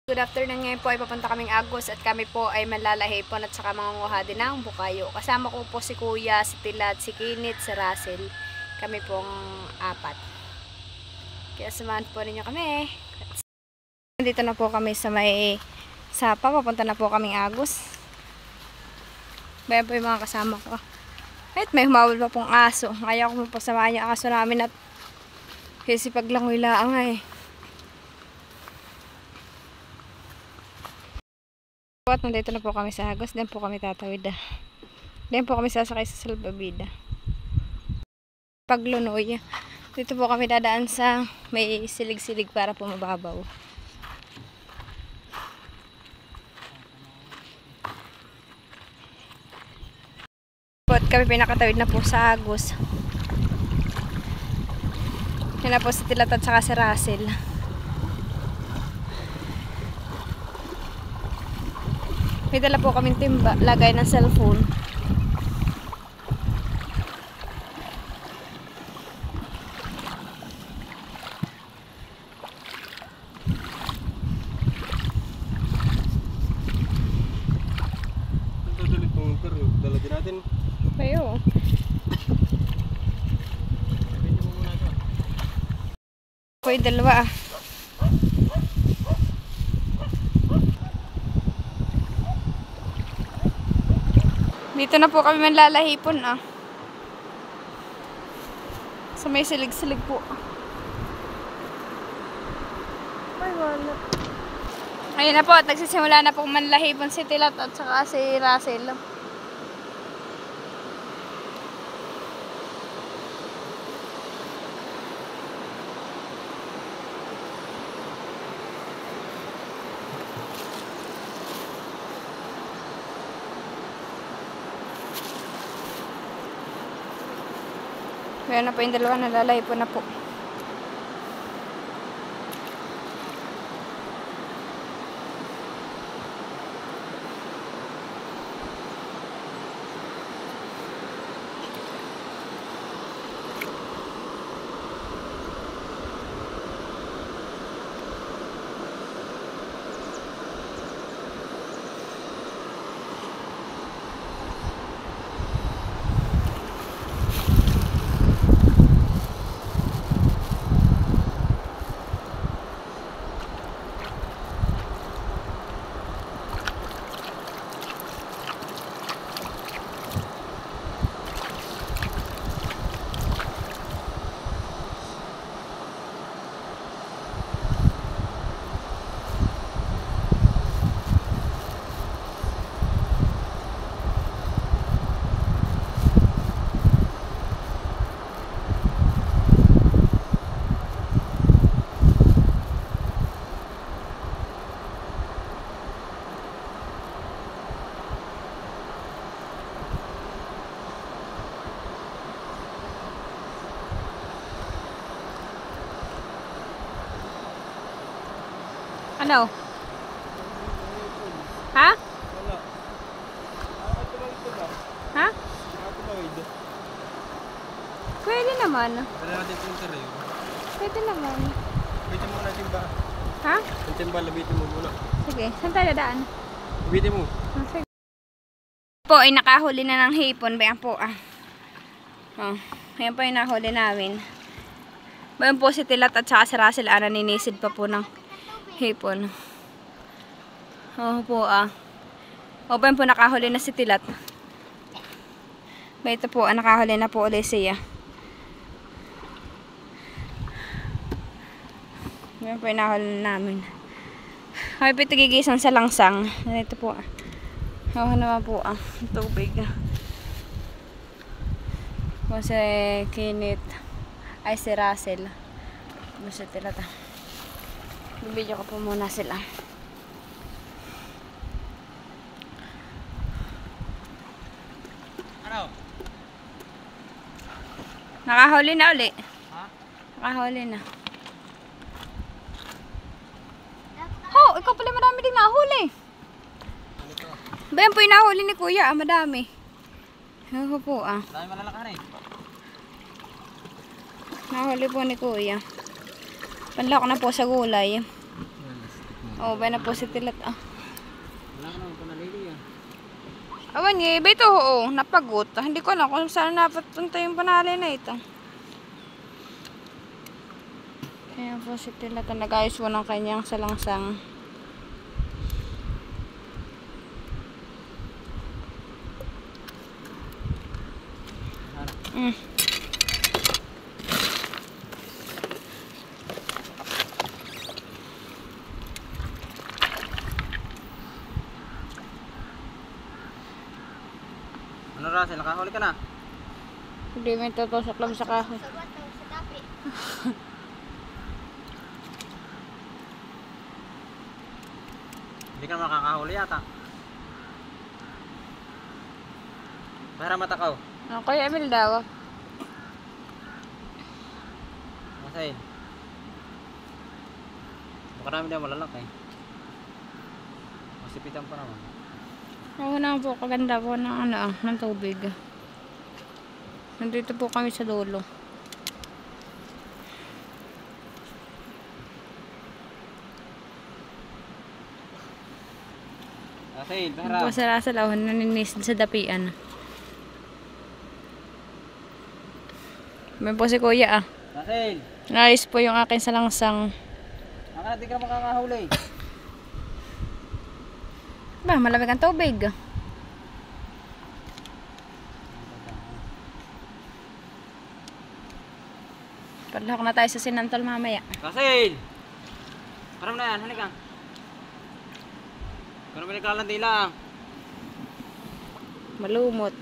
Good afternoon, ngayon po ay papunta kaming Agos at kami po ay manlalahipon at saka mangunguha din ng bukayo. Kasama ko po si Kuya, si Tilat, si Kinit, si Russell. Kami pong apat. Kaya samahan po ninyo kami. Dito na po kami sa may sapa, papunta na po kaming Agos. Bayan po yung mga kasama ko. At may humawal pa pong aso. Ayaw ko po samahan yung aso namin at kasi paglangoy laang eh. At nandito na po kami sa Agos, din po kami tatawid. Din po kami sasakay sa salbabida. Paglunoy. Dito po kami dadaan sa may silig-silig para po mababaw. At kami pinakatawid na po sa Agos. Yan na po si Tilat at saka si Russell. May dala po kaming timba, lagay ng cellphone. Tutulit mong pero dala din natin. Ayo. Ako yung dalawa ah. Dito na po kami manlalahipon ah. Sa may silig-silig po. Ay wala. Ayun na po, at nagsisimula na pong manlalahipon si Tilat at saka si Russell. Kaya na po yung dalawa, nalalahipon na po. Ano? Ha? Wala. Tumawid ko ba? Ha? Tumawid. Pwede naman. Dala natin yung interview. Pwede naman. Labitin mo muna timba. Ha? Yung timba, labitin mo muna. Sige, saan tayo dadaan? Labitin mo. Sige. Po ay nakahuli na ng hipon. Bayan po ah. Oh, ayan po yung nahuli namin. Bayan po si Tilat at saka si Russell ninisid pa po ng hipon. Oh po ah. O bayan po nakahuli na si Tilat. Bayan ito po nakahuli na po ulit siya. Bayan po yung nahuli namin. Kami po ito gigisang sa langsang. Ito po ah. Oh, naman po ah. Tubig. O si Kinit. Ay si Russell. O si Tilat ah. Bibidyo ko po muna sila. Ano? Nakahuli na uli. Ha? Nakahuli na. Oh, ikaw pala marami ding nahuli. Ano to? Bayan po yung nahuli ni Kuya. Madami. Ako po ah. Dami malalakahan eh. Nahuli po ni Kuya. Panlak na po sa gulay. Oh, ba na po si Tilat ah. Wala ka naman panalili ah. Awan nga, iba ito oo, napagot. Hindi ko alam kung saan napatunta yung panali na ito. Ayan po si Tilat, nag-ayos po ng kanyang salangsang. Mm. Ano Russell, nakahuli ka na? Hindi may tutusok lang sa kahoy. Hindi ka naman nakakahuli yata. Para matakaw. Okay, Emil daw. Russell. Baka namin daw malalaki. Masipitan pa naman. Oo na po, kaganda po ng ng tubig. Nandito po kami sa dulo. Russell, Ano para. po sa Russell, naninis sa dapian. May po si Kuya ah. Russell, Nice po yung akin salangsang. baka di ka makakahuli. Ba, malamig ang tubig. Padlak na tayo sa sinantol mamaya. Russell! Param na yan, halika. Kung may naglalandi lang. Malumot.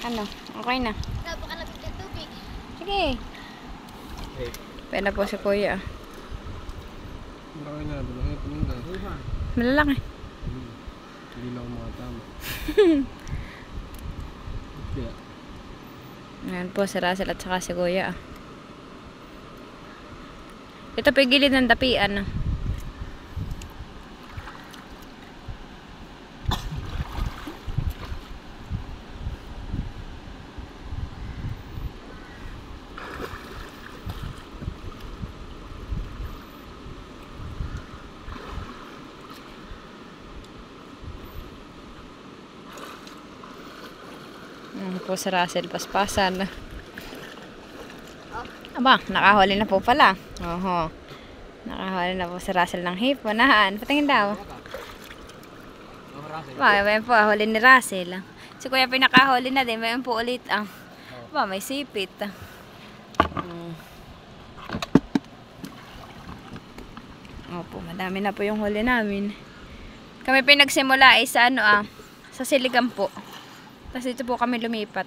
Ano? Okay na. Napakalamig ng tubig. Sige. Hey. Pwede po si Kuya. Marami na, balangin, paninda. Malalaki. Hindi na ako makatama. Kaya. Ayan po si Russell at saka si Kuya. Ito po yung gilid ng dapian. Ayan po si Russell, paspasan. Aba, nakahuli na po pala. Oho. Nakahuli na po si Russell ng hiponahan. Patingin daw. Oh, Russell. Ba, may po huli ni Russell. Si Kuya pinakahuli na din. May po ulit ah. Ba, may sipit. Opo, madami na po yung huli namin. Kami pinagsimula ay sa sa Siligan po. Tapos dito po kami lumipat.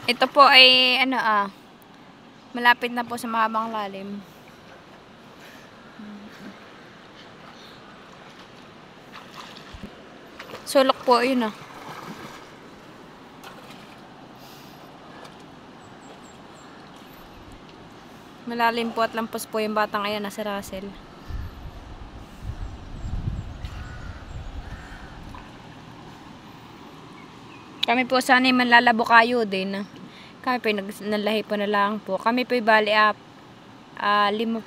Ito po ay malapit na po sa mahabang lalim. Sulok po yun ah. Malalim po at lampos po yung batang ayan na si Russell. Kami po sana yung manlalabo kayo din. Kami po nalahi po na lang po. Kami po yung bali 5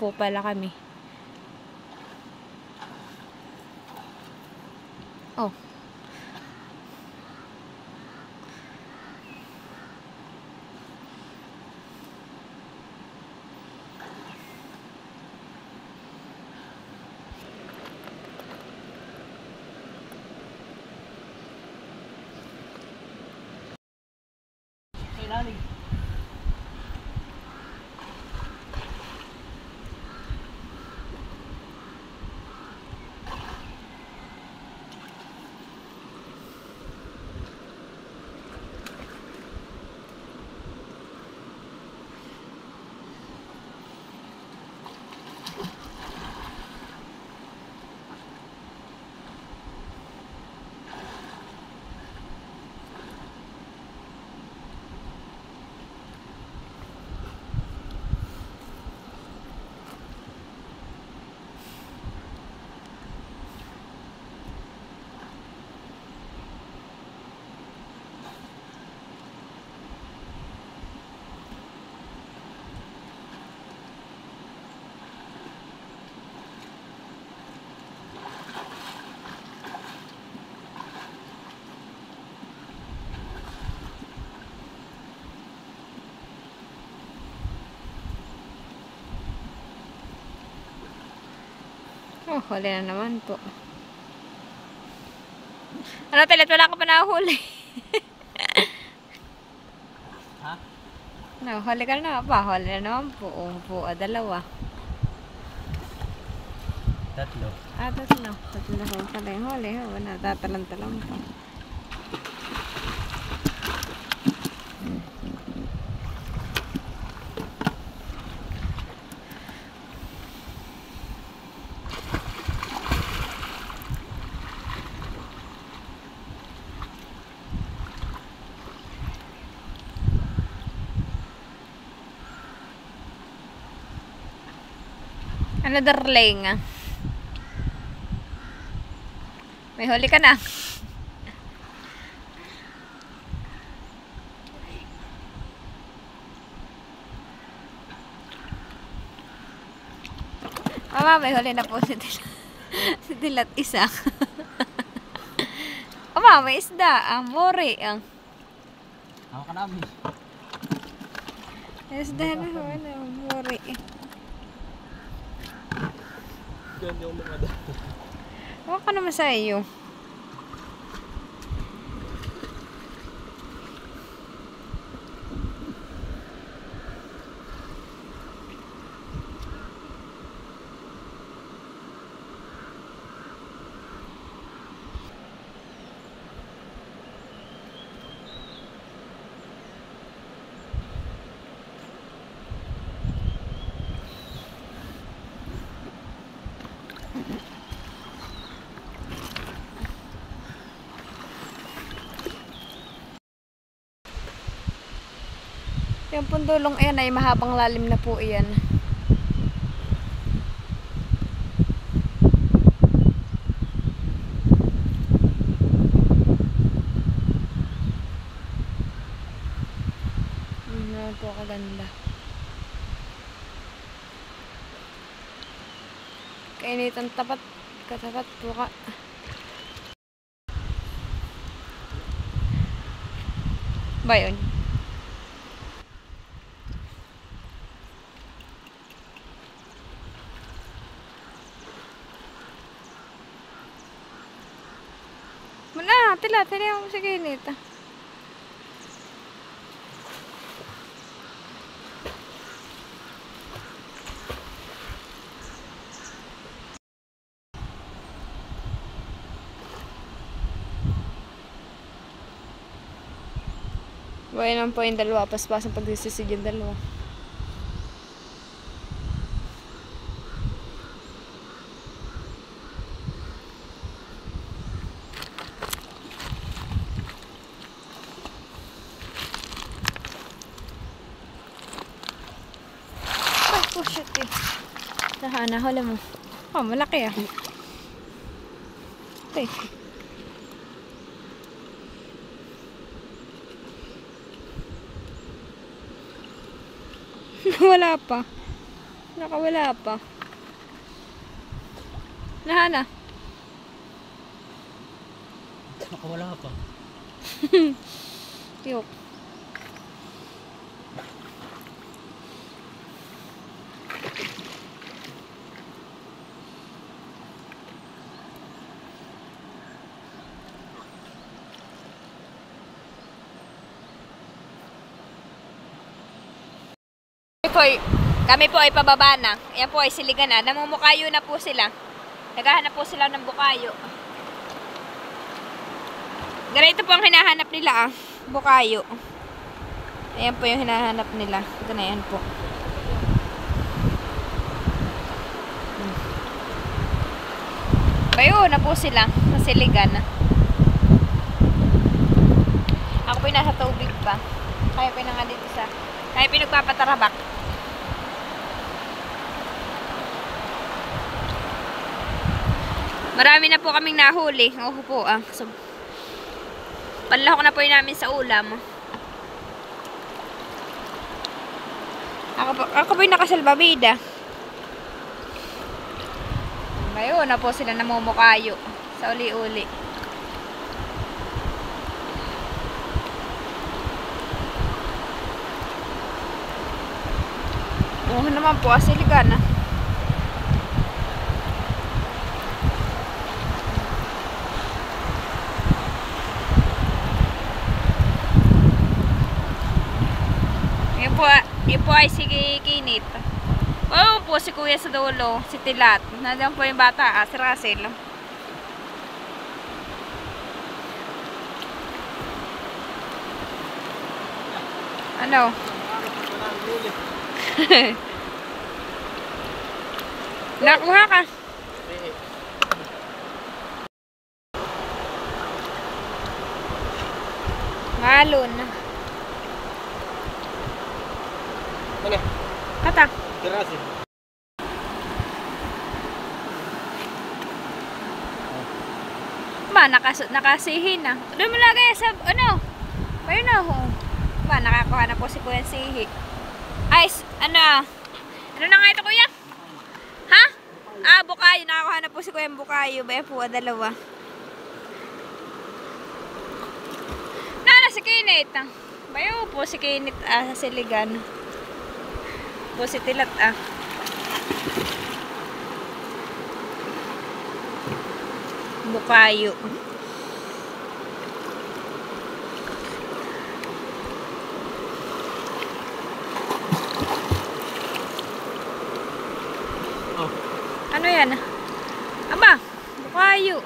po pala kami. Oh. Ilalim. Oh, huli na naman po. Ano, Tilat? Wala ka pa nahuli. Ha? No, huli ka na ba? Huli na naman po. Oh, po, dalawa. Tatlo. Tatlo. Tatlo na po pala yung huli. Wala, tatalan-talan po. Ano, darling? May huli ka na. Mama, may huli na po si Tilat. Si Tilat isa. Mama, may isda. Mori. Ako ka namin. Isda na. Wala, mori. Diyan yung mga dahil. Huwag ka naman sa iyo. Yung pundulong ayan ay mahabang lalim na po iyan. Ano po kaganda. Kainitan tapat, katapat po ka. Ba yun? Muna, Tilat, hindi ako sa kinita. Buhay lang po yung dalawa, paspasan pagdisisid yung dalawa. Oh, shit eh. Nahana, huli mo. Oh, malaki ah. Okay. Wala pa. Nakawala pa. Nahana. Nakawala pa. Yok. Kami po ay pababa na. Ayan po ay siligan na. Namumukayo na po sila. Naghahanap po sila ng bukayo. Ganito po ang hinahanap nila bukayo. Ayan po yung hinahanap nila. Ito na yan po. Kayo na po sila. Sa siligan na. Ako po yung nasa tubig pa. Kaya po yung nga dito sa... Kaya po yung nagpapatarabak. Marami na po kaming nahuli. Ako po So, panlahok na po yun namin sa ulam. Ako po yung nakasalbabida. Ngayon na po sila namumukayo sa uli-uli. Oo naman po, asiligan Yung po ay si Kinit. Oo po, si Kuya sa dulo, si Tilat. Nandiyan po yung bata, si Russell. Ano? Nakuha ka? Malon. Ano? Kata. Tirasin. Ba, nakasihin na. Doon mo lagay sa, ano? Ayun na, ho. Ba, nakakuha na po si Kuya Sihi. Ay, ano? Ano na nga ito, Kuya? Ha? Ah, bukayo. Nakakuha na po si Kuya bukayo. Ba, po, dalawa. Nana, si Kinit. Bayo po, si Kinit, sa Siligan. Po si Tilat, bukayo. Oh. Ano yan? Aba, bukayo.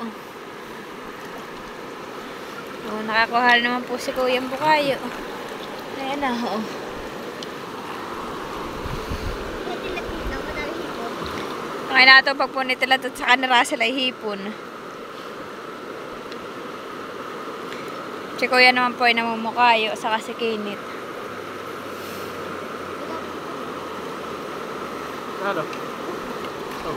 Oh, nakakuha naman po si Kuya bukayo. Ayan na, oh. Okay na ito pag po ni Tilat at saka ni Russell ay hipon. Si Kuya naman po ay namumukayo saka si Kinit. Ano? Oh.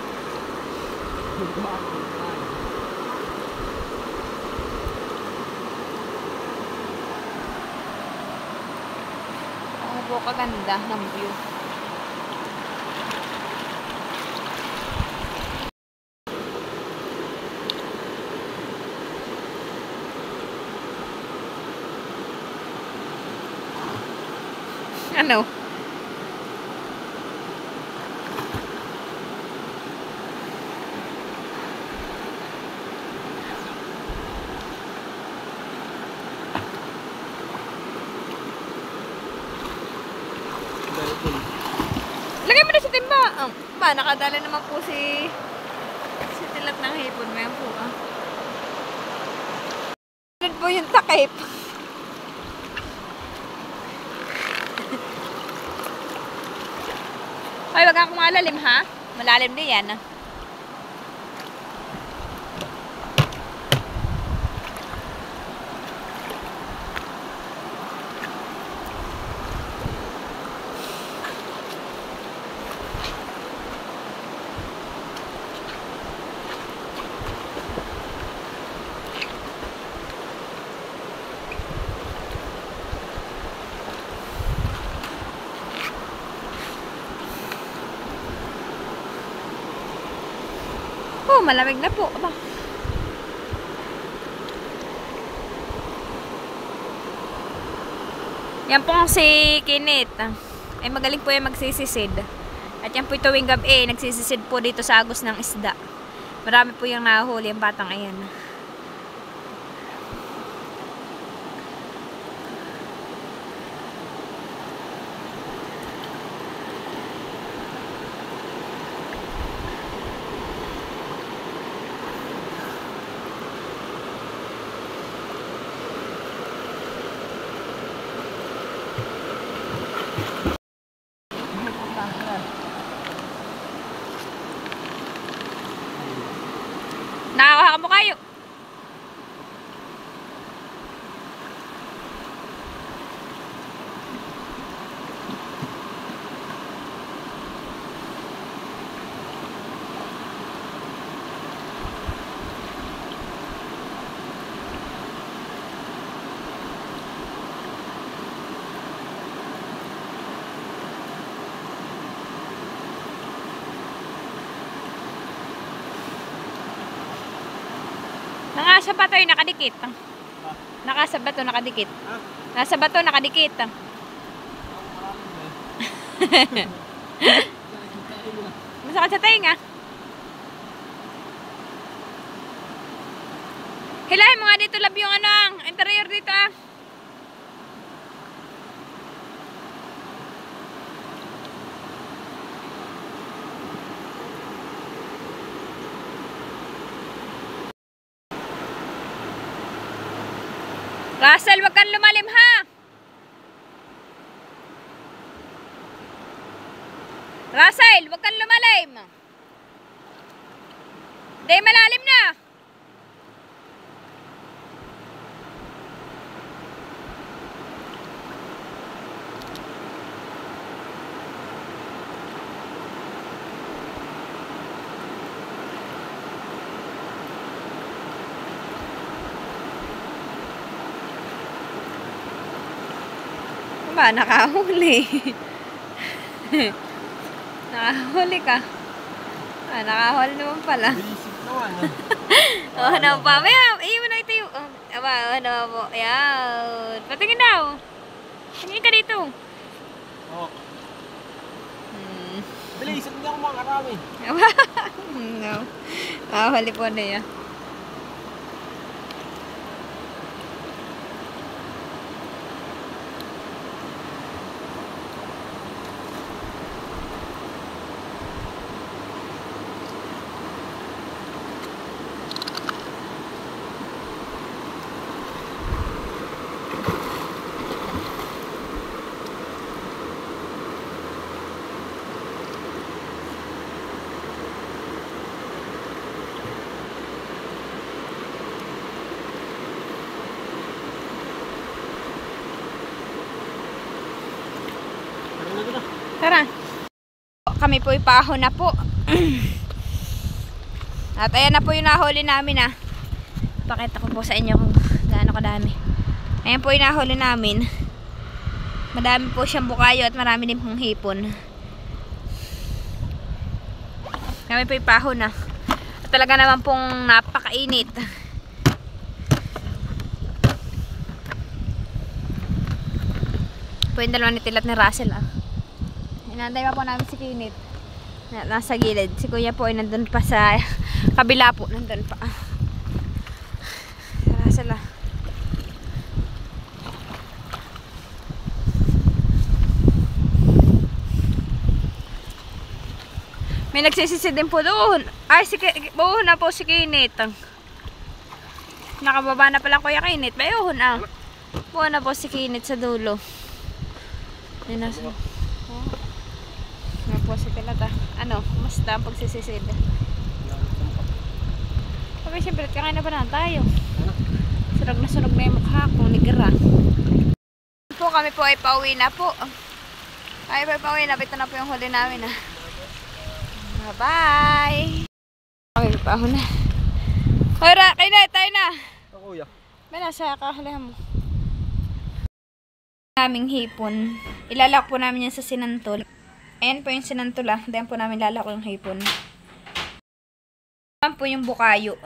Ang po kaganda ng view. Ano? Lagay mo na sa timba. Ba, nakadala naman po si Tilat ng hipon. Mayan po, Ano po yung takip? Ay, wag akong malalim, ha? Malalim din yan, Oh, malamig na po. Aba. Yan po si Kinit. Ay magaling po yung magsisisid. At yan po tuwing gabi, nagsisisid po dito sa agos ng isda. Marami po yung nahuli ang batang ayan. Nakakaha mo kayo. Nasa bato yung nakadikit. Nasa bato nakadikit. Nasa bato nakadikit. Masakit sa tenga. Hilahin mo nga dito lab yung ano, interior dito Russell, wag kang lumalim ha. Russell, wag kang lumalim. Hindi, malalim na. Ba, nakahuli. Nakahuli ka. Ah, nakahuli naman pala. Basic naman. Oh, ano pa? May, iyo mo na ito yung... Aba, ano po? Ayan. Patingin daw. Tingin ka dito. Oo. Bilis, hindi ako makarami. Aba. No. Nakahuli po na yan. Tara. Kami po ipahon na po. At ayan na po yung nahuli namin ah. Pakita ko po sa inyo kung gaano kadami. Ayan po yung nahuli namin. Madami po siyang bukayo at marami din pong hipon. Kami po ipahon na. At talaga naman pong napakainit. Po yung dalawa ni Tilat ni Russell ah. Inantay pa po namin si Kinit. Nasa gilid. Si Kuya po ay nandun pa sa kabila po. Nandun pa. Tara sila. May nagsisisi din po doon. Ay, buo na po si Kinit. Nakababa na pala Kuya Kinit. Bayuhon ah. Buo na po si Kinit sa dulo. Yan na siya. Po si Tilata. Ano? Kumusta ang pagsisisid? Sabi siyempre, kakain na ba na tayo? Sunog na yung mukha ko. Nigira. Po, kami po ay pauwi na po. Kami po ay pauwi na. Ito na po yung huli namin. Bye-bye! Okay, pauwi na. Hora, kayo na. Tayo na. Kuya. May nasa kahalihan mo. Naming hipon. Ilalak po namin yan sa sinantol. Ayan po yung sinantula. Diyan po namin lalako yung hipon. Ayan po yung bukayo.